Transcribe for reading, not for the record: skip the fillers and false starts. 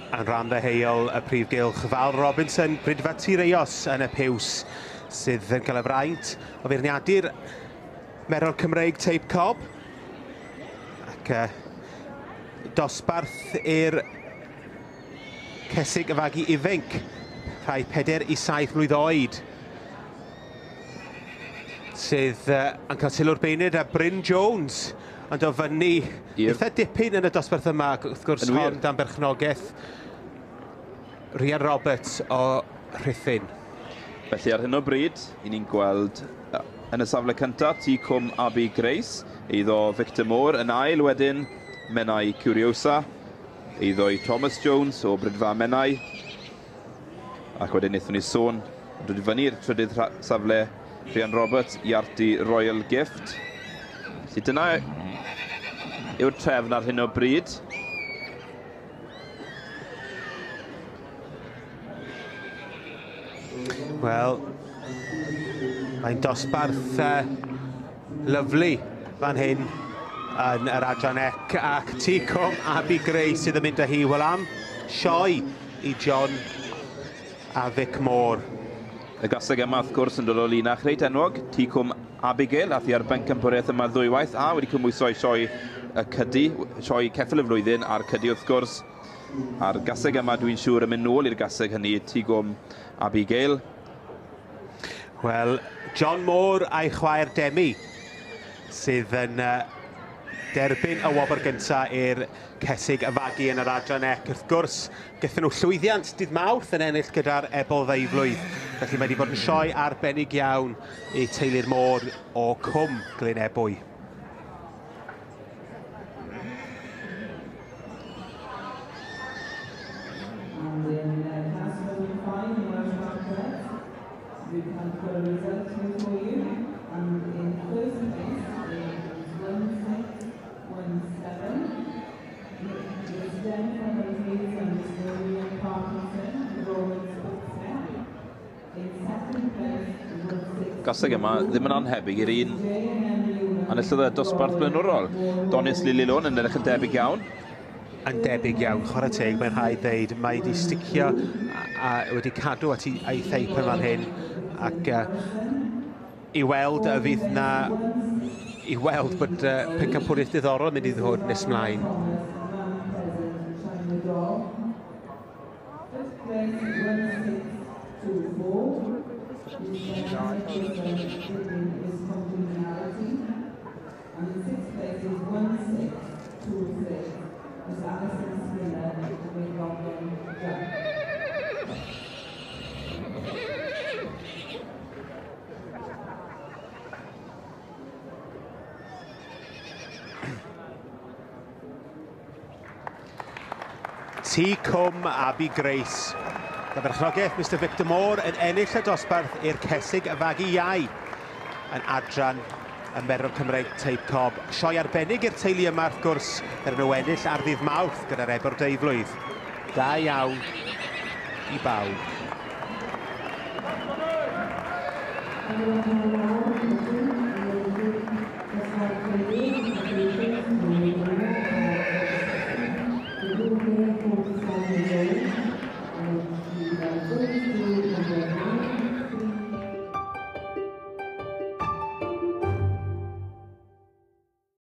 Yn rhan ddeheuol y prif gylch Val Robinson, Brydfa Tireos yn y piws sydd yn cael y fraint o feirniadu'r Merlod Cymreig Teip Cob. Ac dosbarth i'r Caseg y fagu ifanc, rhai 4 i 7 mlwydd oed, sydd yn cael sylw'r beinid a Bryn Jones, ond o fyny eitha dipyn yn y dosbarth yma, wrth gwrs hon dan berchnogaeth Rhian Roberts o Rhuthun. Felly ar hyn o bryd, i ni'n gweld yn y safle cyntaf, Teip Abi Grace, eiddo Victor Moore yn ail wedyn, Menai Curiosa, eiddo i Thomas Jones o Brydfa Menai, ac wedyn wnaethon ni sôn, dod i fyny'r trydydd safle Rhian Roberts i arti Royal Gift. Felly dyna yw'r trefn ar hyn o bryd. Wel, mae'n dosbarth lyflu fan hyn yn yr adran ec, ac Teip Abi Grace sydd yn mynd â hi, wel am sioe i John a Vic Moore. Y gaseg yma, wrth gwrs, yn dod o linach reit enwog. Teip Abigail, ath i ar benc ymwriaeth yma ddwywaith, a wedi cymwyso i sioe y cydi, sioe ceffyl y flwyddyn a'r cydi, wrth gwrs. A'r gaseg yma, dwi'n siŵr, yn mynd nôl i'r gaseg hynny, Teip Abigail. Wel, John Moore a'i chwaer Demi, sydd yn derbyn y wobr gyntaf i'r Caseg y fagu yn yr adran ec. Wrth gwrs, gyda nhw llwyddiant dydd Mawrth yn ennill gyda'r ebol ddeiflwydd. Felly mae wedi bod yn sioe arbennig iawn i teulu'r môr o Cwm Glyn Ebwy. Gaseg yma ddim yn anhebyg i'r un anillodd y dosbarth blaenorol. Donis Lililon yn edrych yn debyg iawn. Yn debyg iawn, chwarae teg, mae'n rhaid ddeud. Mae wedi sticio a wedi cadw at ei theip yn fan hyn. Ac i weld y fydd na... I weld bod pencampwriaeth diddorol yn mynd i ddod nes mlaen. Teip Abi Grace. Y berchnogaeth Mr Victor Moore yn ennill y dosbarth i'r Caseg y fagu iau yn adran y Merlod Cymreig Teip Cob. Sioe arbennig i'r teulu yma, wrth gwrs, er nhw ennill ar ddydd Mawrth gyda'r ebor deiflwydd. Da iawn i bawb.